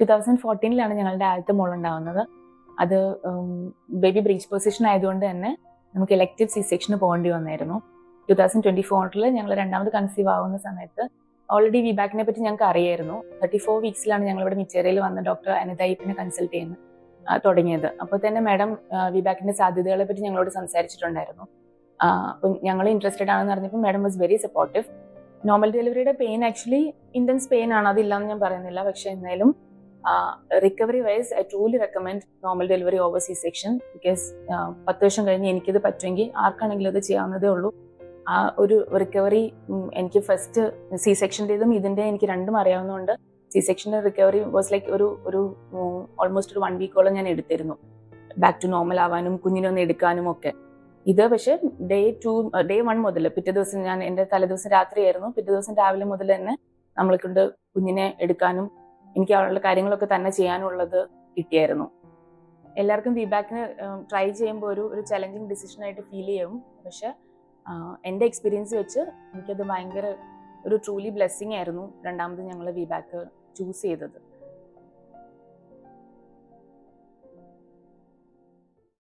2014 ഞങ്ങളുടെ ആദ്യത്തെ മോളുണ്ടാവുന്നത്. അത് ബേബി ബ്രീച്ച് പൊസിഷൻ ആയതുകൊണ്ട് തന്നെ നമുക്ക് ഇലക്റ്റീവ് സി സെക്ഷന് പോകേണ്ടി വന്നായിരുന്നു. 2024 ഞങ്ങൾ രണ്ടാമത് കൺസീവ് ആവുന്ന സമയത്ത് ഓൾറെഡി വിബാക്കിനെ പറ്റി ഞങ്ങൾക്ക് അറിയായിരുന്നു. 34 വീക്സിലാണ് ഞങ്ങൾ ഇവിടെ മിച്ചേരയിൽ വന്ന് ഡോക്ടർ അനിതയ്യപ്പിനെ കൺസൾട്ട് ചെയ്യുന്നത് തുടങ്ങിയത്. അപ്പോൾ തന്നെ മാഡം വിബാക്കിന്റെ സാധ്യതകളെ പറ്റി ഞങ്ങളോട് സംസാരിച്ചിട്ടുണ്ടായിരുന്നു. അപ്പം ഞങ്ങൾ ഇൻട്രസ്റ്റഡ് ആണെന്ന് പറഞ്ഞപ്പോൾ madam was very supportive. Normal ഡെലിവറിയുടെ പെയിൻ ആക്ച്വലി ഇന്റൻസ് പെയിൻ ആണ്, അതില്ലാന്ന് ഞാൻ പറയുന്നില്ല. പക്ഷെ എന്നാലും recovery wise I truly recommend normal delivery over C section. Because 10 വർഷം കഴിഞ്ഞ് എനിക്കിത് പറ്റുമെങ്കിൽ ആർക്കാണെങ്കിലും അത് ചെയ്യാവുന്നതേ ഉള്ളൂ. ആ ഒരു റിക്കവറി എനിക്ക് ഫസ്റ്റ് സി സെക്ഷൻ്റെതും ഇതിന്റെ എനിക്ക് രണ്ടും അറിയാവുന്നതുകൊണ്ട് സി സെക്ഷൻ്റെ റിക്കവറി വാസ് ലൈക്ക് ഒരു ഓൾമോസ്റ്റ് ഒരു 1 വീക്കോളം ഞാൻ എടുത്തിരുന്നു ബാക്ക് ടു നോർമൽ ആവാനും കുഞ്ഞിനൊന്ന് എടുക്കാനും ഒക്കെ. ഇത് പക്ഷെ ഡേ 1 മുതൽ പിറ്റേ ദിവസം ഞാൻ എൻ്റെ തലേദിവസം രാത്രിയായിരുന്നു, പിറ്റേ ദിവസം രാവിലെ മുതൽ തന്നെ നമ്മളെ കൊണ്ട് കുഞ്ഞിനെ എടുക്കാനും എനിക്ക് അവളുടെ കാര്യങ്ങളൊക്കെ തന്നെ ചെയ്യാനുള്ളത് കിട്ടിയായിരുന്നു. എല്ലാവർക്കും വിബാക്കിന് ട്രൈ ചെയ്യുമ്പോൾ ഒരു ചലഞ്ചിങ് ഡിസിഷനായിട്ട് ഫീൽ ചെയ്യും. പക്ഷെ എൻ്റെ എക്സ്പീരിയൻസ് വെച്ച് എനിക്കത് ഭയങ്കര ഒരു ട്രൂലി ബ്ലെസ്സിങ് ആയിരുന്നു രണ്ടാമത് ഞങ്ങൾ വിബാക്ക് ചൂസ് ചെയ്തത്.